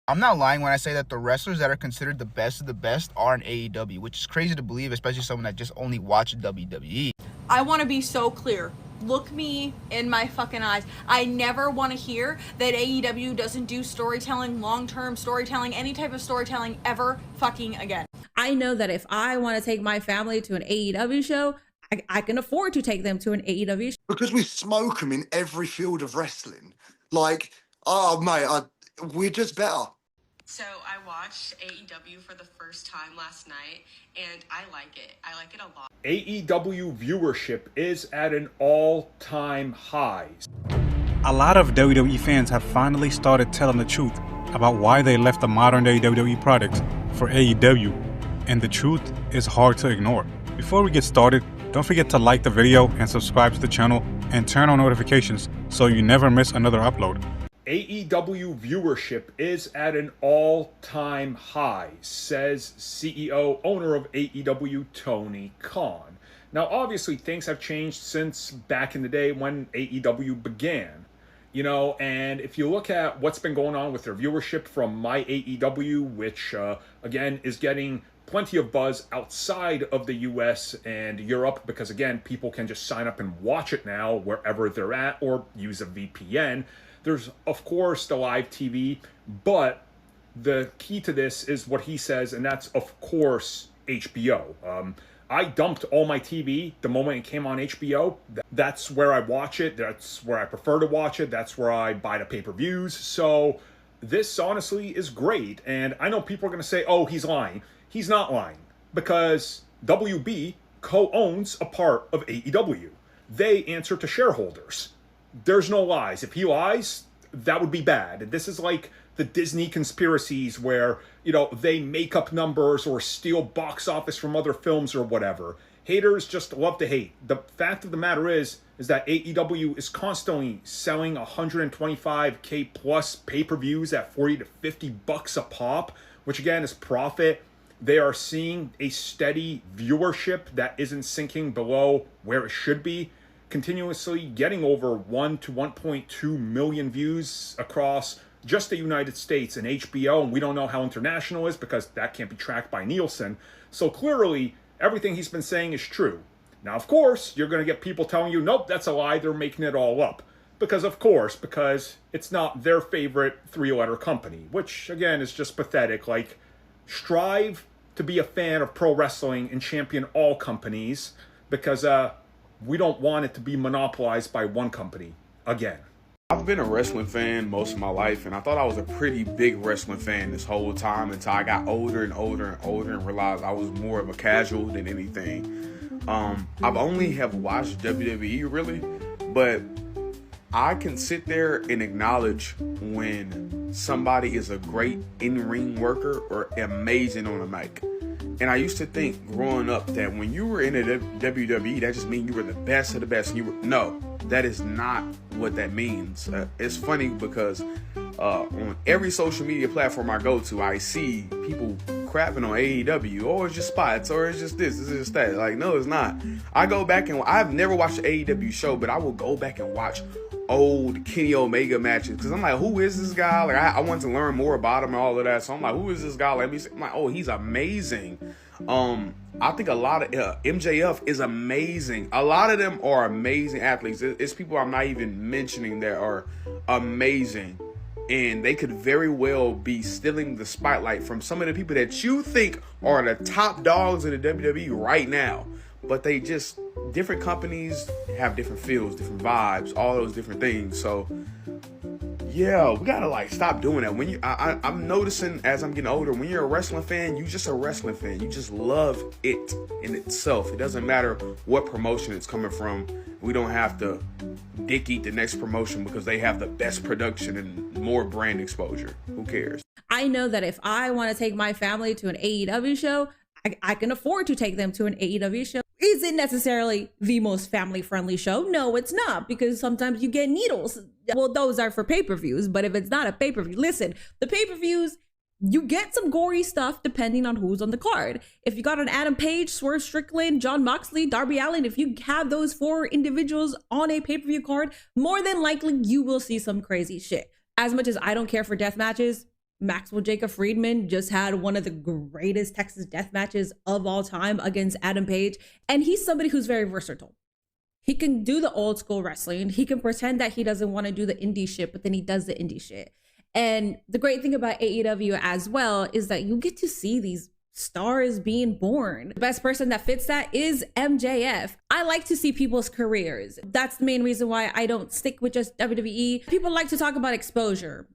I'm not lying when I say that the wrestlers that are considered the best of the best are in AEW, which is crazy to believe, especially someone that just only watched WWE. I want to be so clear. Look me in my fucking eyes. I never want to hear that AEW doesn't do storytelling, long-term storytelling, any type of storytelling ever fucking again. I know that if I want to take my family to an AEW show, I can afford to take them to an AEW show. Because we smoke them in every field of wrestling. Like, oh, mate, we're just better. So I watched AEW for the first time last night, and I like it. I like it a lot. AEW viewership is at an all-time high. A lot of WWE fans have finally started telling the truth about why they left the modern-day WWE products for AEW, and the truth is hard to ignore. Before we get started, don't forget to like the video and subscribe to the channel and turn on notifications so you never miss another upload. AEW viewership is at an all-time high, says CEO, owner of AEW, Tony Khan. Now, obviously, things have changed since back in the day when AEW began. You know, and if you look at what's been going on with their viewership from My AEW, which, again, is getting plenty of buzz outside of the US and Europe, because, again, people can just sign up and watch it now wherever they're at or use a VPN. There's, of course, the live TV, but the key to this is what he says, and that's, of course, HBO. I dumped all my TV the moment it came on HBO. That's where I watch it. That's where I prefer to watch it. That's where I buy the pay-per-views. So this, honestly, is great. And I know people are going to say, oh, he's lying. He's not lying, because WB co-owns a part of AEW. They answer to shareholders. There's no lies. If he lies, that would be bad. This is like the Disney conspiracies where, you know, they make up numbers or steal box office from other films or whatever. Haters just love to hate. The fact of the matter is that AEW is constantly selling 125K plus pay-per-views at 40 to 50 bucks a pop, which again is profit. They are seeing a steady viewership that isn't sinking below where it should be, continuously getting over 1 to 1.2 million views across just the United States and HBO, and we don't know how international is because that can't be tracked by Nielsen. So clearly, everything he's been saying is true. Now, of course, you're going to get people telling you, nope, that's a lie, they're making it all up. Because it's not their favorite three-letter company, which, again, is just pathetic. Like, strive to be a fan of pro wrestling and champion all companies, because we don't want it to be monopolized by one company again. I've been a wrestling fan most of my life, and I thought I was a pretty big wrestling fan this whole time until I got older and older and older and realized I was more of a casual than anything. I've only have watched WWE really, but I can sit there and acknowledge when somebody is a great in-ring worker or amazing on a mic. And I used to think growing up that when you were in a WWE, that just means you were the best of the best. No, that is not what that means. It's funny because on every social media platform I go to, I see people crapping on AEW. Oh, it's just spots, or it's just this, it's just that. Like, no, it's not. I go back and I've never watched an AEW show, but I will go back and watch old Kenny Omega matches because I'm like, who is this guy? Like, I want to learn more about him and all of that. So I'm like, who is this guy? Let me see. I'm like, oh, he's amazing. I think a lot of MJF is amazing. A lot of them are amazing athletes. It's people I'm not even mentioning that are amazing, and they could very well be stealing the spotlight from some of the people that you think are the top dogs in the WWE right now. But they just, different companies have different feels, different vibes, all those different things. So yeah, we gotta like stop doing that. When I'm noticing as I'm getting older, when you're a wrestling fan, you're just a wrestling fan. You just love it in itself. It doesn't matter what promotion it's coming from. We don't have to dick eat the next promotion because they have the best production and more brand exposure. Who cares? I know that if I want to take my family to an AEW show, I can afford to take them to an AEW show. Is it necessarily the most family-friendly show? No, it's not, because sometimes you get needles. Well, those are for pay-per-views, but if it's not a pay-per-view, listen, the pay-per-views, you get some gory stuff depending on who's on the card. If you got an Adam Page, Swerve Strickland, John Moxley, Darby Allin, if you have those 4 individuals on a pay-per-view card, more than likely you will see some crazy shit. As much as I don't care for death matches, Maxwell Jacob Friedman just had one of the greatest Texas death matches of all time against Adam Page. And he's somebody who's very versatile. He can do the old school wrestling. He can pretend that he doesn't want to do the indie shit, but then he does the indie shit. And the great thing about AEW as well is that you get to see these stars being born. The best person that fits that is MJF. I like to see people's careers. That's the main reason why I don't stick with just WWE. People like to talk about exposure,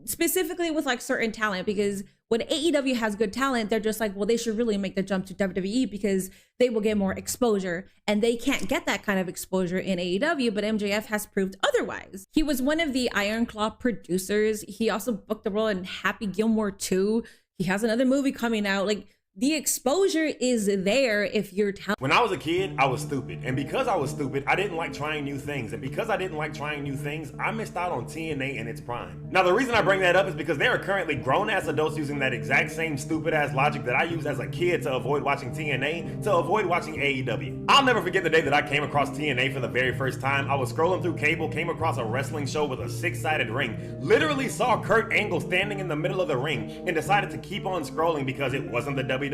specifically with like certain talent, because when AEW has good talent, they're just like, well, they should really make the jump to WWE because they will get more exposure, and they can't get that kind of exposure in AEW, but MJF has proved otherwise. He was one of the Iron Claw producers. He also booked the role in Happy Gilmore 2. He has another movie coming out. Like, the exposure is there if you're talented. When I was a kid, I was stupid. And because I was stupid, I didn't like trying new things. And because I didn't like trying new things, I missed out on TNA in its prime. Now, the reason I bring that up is because there are currently grown-ass adults using that exact same stupid-ass logic that I used as a kid to avoid watching TNA, to avoid watching AEW. I'll never forget the day that I came across TNA for the very first time. I was scrolling through cable, came across a wrestling show with a 6-sided ring, literally saw Kurt Angle standing in the middle of the ring, and decided to keep on scrolling because it wasn't the WWE.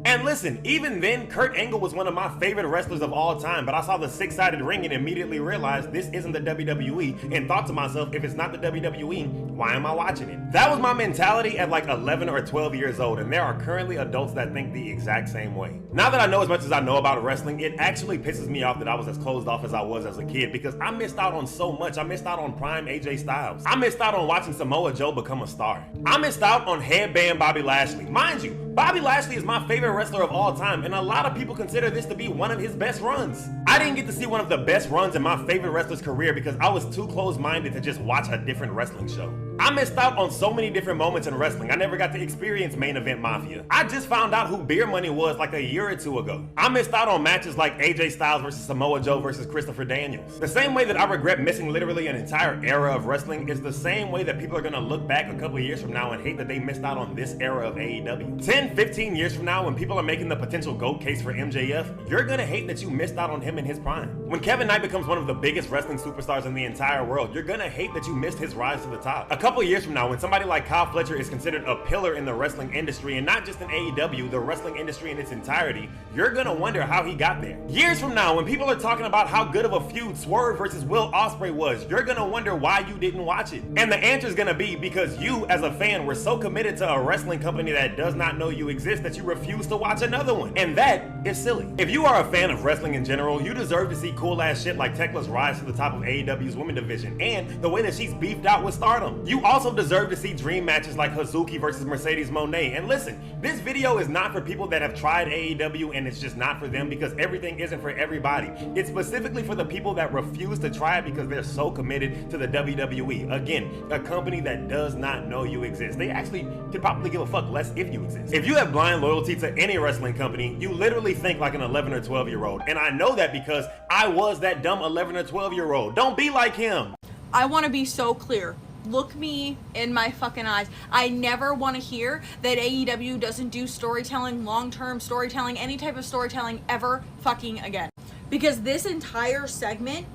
And listen, even then, Kurt Angle was one of my favorite wrestlers of all time, but I saw the 6-sided ring and immediately realized this isn't the WWE, and thought to myself, if it's not the WWE, why am I watching it? That was my mentality at like 11 or 12 years old, and there are currently adults that think the exact same way. Now that I know as much as I know about wrestling, it actually pisses me off that I was as closed off as I was as a kid, because I missed out on so much. I missed out on prime AJ Styles. I missed out on watching Samoa Joe become a star. I missed out on headband Bobby Lashley. Mind you, Bobby Lashley is my favorite wrestler of all time, and a lot of people consider this to be one of his best runs. I didn't get to see one of the best runs in my favorite wrestler's career because I was too close-minded to just watch a different wrestling show. I missed out on so many different moments in wrestling. I never got to experience Main Event Mafia. I just found out who Beer Money was like a year or two ago. I missed out on matches like AJ Styles versus Samoa Joe versus Christopher Daniels. The same way that I regret missing literally an entire era of wrestling is the same way that people are gonna look back a couple years from now and hate that they missed out on this era of AEW. 10, 15 years from now, when people are making the potential GOAT case for MJF, you're gonna hate that you missed out on him in his prime. When Kevin Knight becomes one of the biggest wrestling superstars in the entire world, you're gonna hate that you missed his rise to the top. A couple years from now, when somebody like Kyle Fletcher is considered a pillar in the wrestling industry, and not just in AEW, the wrestling industry in its entirety, you're gonna wonder how he got there. Years from now, when people are talking about how good of a feud Swerve versus Will Ospreay was, you're gonna wonder why you didn't watch it. And the answer is gonna be because you, as a fan, were so committed to a wrestling company that does not know you exist that you refuse to watch another one. And that is silly. If you are a fan of wrestling in general, you deserve to see cool ass shit like Tekla's rise to the top of AEW's women division, and the way that she's beefed out with Stardom. You also deserve to see dream matches like Hazuki versus Mercedes Moné. And listen, this video is not for people that have tried AEW and it's just not for them, because everything isn't for everybody. It's specifically for the people that refuse to try it because they're so committed to the WWE. Again, a company that does not know you exist. They actually could probably give a fuck less if you exist. If you have blind loyalty to any wrestling company, you literally think like an 11 or 12 year old. And I know that because I was that dumb 11 or 12 year old. Don't be like him. I want to be so clear. Look me in my fucking eyes. I never want to hear that AEW doesn't do storytelling, long-term storytelling, any type of storytelling ever fucking again. Because this entire segment,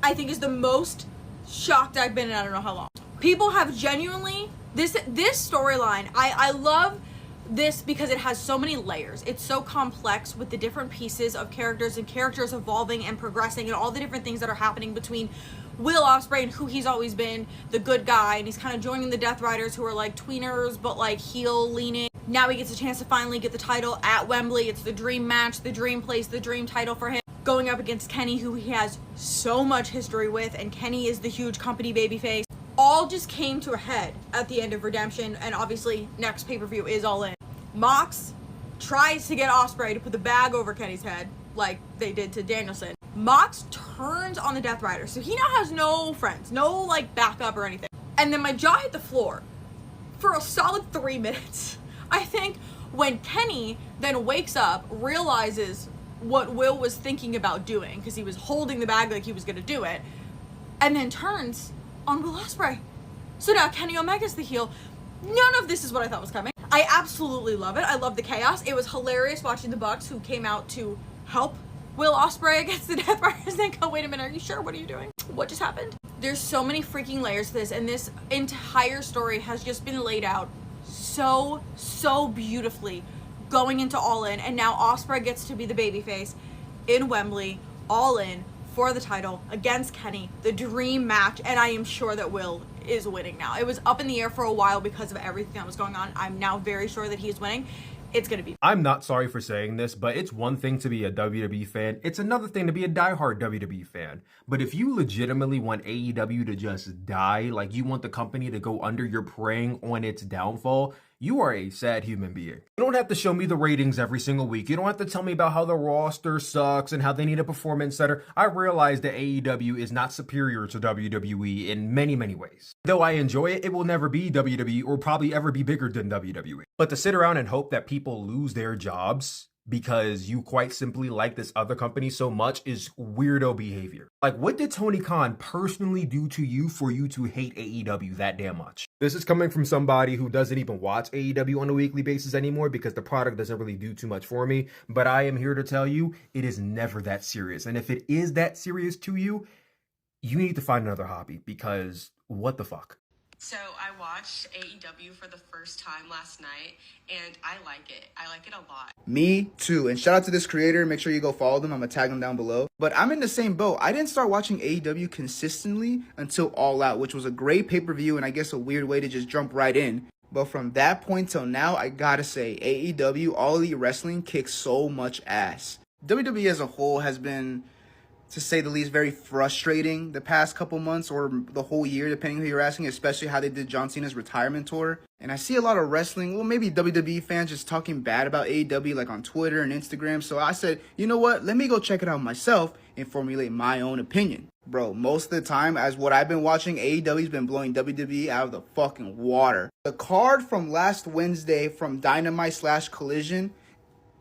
I think, is the most shocked I've been in I don't know how long. People have genuinely, this storyline, I love this because it has so many layers. It's so complex with the different pieces of characters and characters evolving and progressing and all the different things that are happening between Will Ospreay and who he's always been, the good guy, and he's kind of joining the Death Riders who are like tweeners but like heel leaning. Now he gets a chance to finally get the title at Wembley. It's the dream match, the dream place, the dream title for him. Going up against Kenny, who he has so much history with, and Kenny is the huge company babyface. All just came to a head at the end of Redemption, and obviously next pay-per-view is All In. Mox tries to get Ospreay to put the bag over Kenny's head like they did to Danielson. Mox turns on the Death Rider, so he now has no friends, no like backup or anything. And then my jaw hit the floor for a solid 3 minutes. I think when Kenny then wakes up, realizes what Will was thinking about doing, because he was holding the bag like he was gonna do it, and then turns on Will Ospreay. So now Kenny Omega's the heel. None of this is what I thought was coming. I absolutely love it. I love the chaos. It was hilarious watching the Bucks, who came out to help Will Ospreay against the Death Riders, and then go, wait a minute, are you sure? What are you doing? What just happened? There's so many freaking layers to this, and this entire story has just been laid out so beautifully going into All In, and now Ospreay gets to be the babyface in Wembley, All In, for the title against Kenny, the dream match, and I am sure that Will is winning now. It was up in the air for a while because of everything that was going on. I'm now very sure that he's winning. It's gonna be. I'm not sorry for saying this, but it's one thing to be a WWE fan. It's another thing to be a diehard WWE fan. But if you legitimately want AEW to just die, like you want the company to go under, you're preying on its downfall, you are a sad human being. You don't have to show me the ratings every single week. You don't have to tell me about how the roster sucks and how they need a performance center. I realize that AEW is not superior to WWE in many, many ways. Though I enjoy it, it will never be WWE or probably ever be bigger than WWE. But to sit around and hope that people lose their jobs because you quite simply like this other company so much is weirdo behavior. Like, what did Tony Khan personally do to you for you to hate AEW that damn much? This is coming from somebody who doesn't even watch AEW on a weekly basis anymore because the product doesn't really do too much for me. But I am here to tell you, it is never that serious. And if it is that serious to you, you need to find another hobby because what the fuck? So I watched AEW for the first time last night, and I like it. I like it a lot. Me too. And shout out to this creator. Make sure you go follow them. I'm going to tag them down below. But I'm in the same boat. I didn't start watching AEW consistently until All Out, which was a great pay-per-view and I guess a weird way to just jump right in. But from that point till now, I gotta say, AEW, All Elite Wrestling, kicks so much ass. WWE as a whole has been, to say the least, very frustrating the past couple months or the whole year, depending who you're asking, especially how they did John Cena's retirement tour. And I see a lot of wrestling, well, maybe WWE fans just talking bad about AEW like on Twitter and Instagram. So I said, you know what? Let me go check it out myself and formulate my own opinion. Bro, most of the time, as what I've been watching, AEW's been blowing WWE out of the fucking water. The card from last Wednesday from Dynamite/Collision,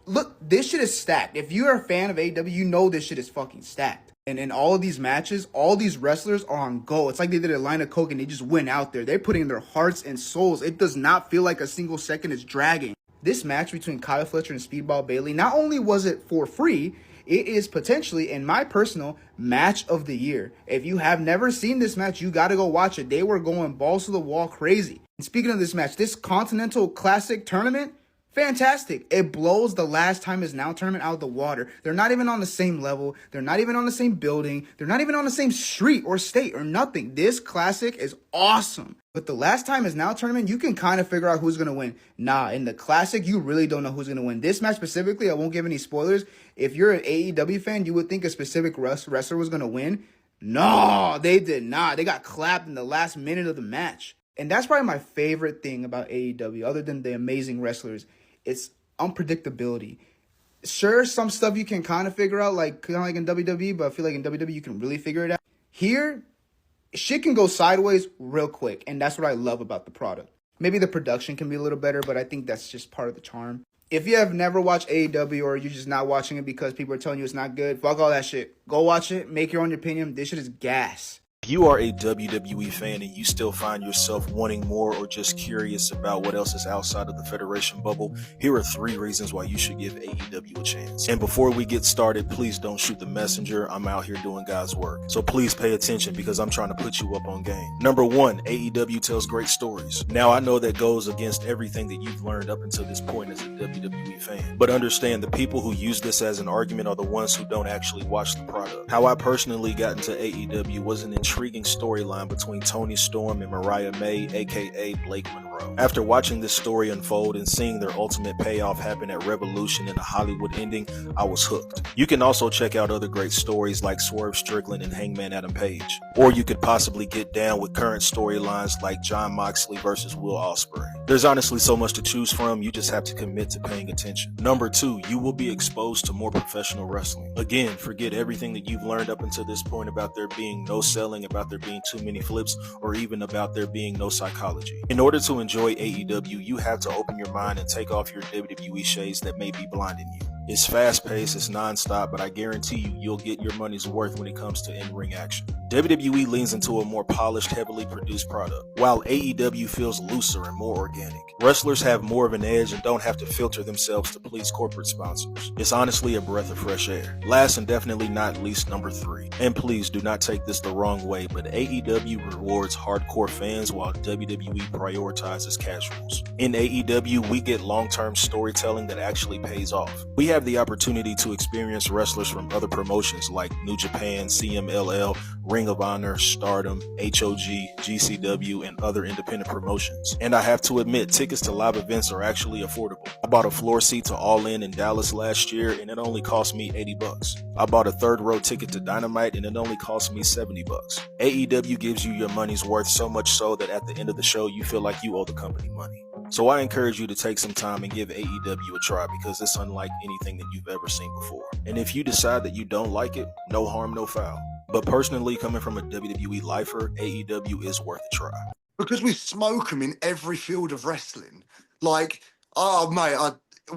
look, this shit is stacked. If you're a fan of AEW, you know this shit is fucking stacked. And in all of these matches, all these wrestlers are on go. It's like they did a line of coke and they just went out there. They're putting in their hearts and souls. It does not feel like a single second is dragging. This match between Kyle Fletcher and Speedball Bailey, not only was it for free, it is potentially, in my personal, match of the year. If you have never seen this match, you got to go watch it. They were going balls to the wall crazy. And speaking of this match, this Continental Classic tournament, fantastic. It blows the Last Time Is Now tournament out of the water. They're not even on the same level. They're not even on the same building. They're not even on the same street or state or nothing. This classic is awesome. But the Last Time Is Now tournament, you can kind of figure out who's going to win. Nah, in the classic, you really don't know who's going to win. This match specifically, I won't give any spoilers. If you're an AEW fan, you would think a specific wrestler was going to win. No, they did not. They got clapped in the last minute of the match. And that's probably my favorite thing about AEW, other than the amazing wrestlers. It's unpredictability. Sure, some stuff you can kind of figure out, like in WWE, but I feel like in WWE you can really figure it out. Here, shit can go sideways real quick, and that's what I love about the product. Maybe the production can be a little better, but I think that's just part of the charm. If you have never watched AEW or you're just not watching it because people are telling you it's not good, fuck all that shit. Go watch it, make your own opinion. This shit is gas. If you are a WWE fan and you still find yourself wanting more or just curious about what else is outside of the Federation bubble, here are 3 reasons why you should give AEW a chance. And before we get started, please don't shoot the messenger. I'm out here doing God's work. So please pay attention because I'm trying to put you up on game. Number 1, AEW tells great stories. Now I know that goes against everything that you've learned up until this point as a WWE fan. But understand the people who use this as an argument are the ones who don't actually watch the product. How I personally got into AEW was an intriguing storyline between Tony Storm and Mariah May, aka Blake Monroe. After watching this story unfold and seeing their ultimate payoff happen at Revolution in a Hollywood ending, I was hooked. You can also check out other great stories like Swerve Strickland and Hangman Adam Page. Or you could possibly get down with current storylines like Jon Moxley versus Will Ospreay. There's honestly so much to choose from, you just have to commit to paying attention. Number 2, you will be exposed to more professional wrestling. Again, forget everything that you've learned up until this point about there being no selling, about there being too many flips, or even about there being no psychology. In order to enjoy AEW, you have to open your mind and take off your WWE shades that may be blinding you. It's fast paced, it's non-stop, but I guarantee you'll get your money's worth when it comes to in-ring action. WWE leans into a more polished, heavily produced product, while AEW feels looser and more organic. Wrestlers have more of an edge and don't have to filter themselves to please corporate sponsors. It's honestly a breath of fresh air. Last and definitely not least, number 3. And please do not take this the wrong way, but AEW rewards hardcore fans while WWE prioritizes casuals. In AEW, we get long-term storytelling that actually pays off. We have the opportunity to experience wrestlers from other promotions like New Japan, CMLL, Ring of Honor, Stardom, HOG, GCW, and other independent promotions. And I have to admit, tickets to live events are actually affordable. I bought a floor seat to All In Dallas last year, and it only cost me $80. I bought a third row ticket to Dynamite, and it only cost me $70. AEW gives you your money's worth, so much so that at the end of the show, you feel like you owe the company money. So I encourage you to take some time and give AEW a try because it's unlike anything that you've ever seen before. And if you decide that you don't like it, no harm, no foul. But personally, coming from a WWE lifer, AEW is worth a try. Because we smoke them in every field of wrestling. Like, oh, mate,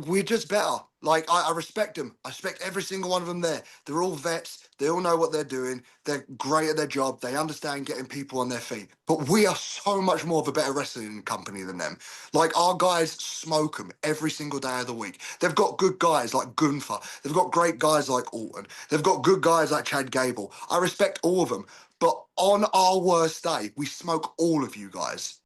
we're just better. Like, I respect them. I respect every single one of them there. They're all vets. They all know what they're doing. They're great at their job. They understand getting people on their feet. But we are so much more of a better wrestling company than them. Like, our guys smoke them every single day of the week. They've got good guys like Gunther. They've got great guys like Orton. They've got good guys like Chad Gable. I respect all of them. But on our worst day, we smoke all of you guys.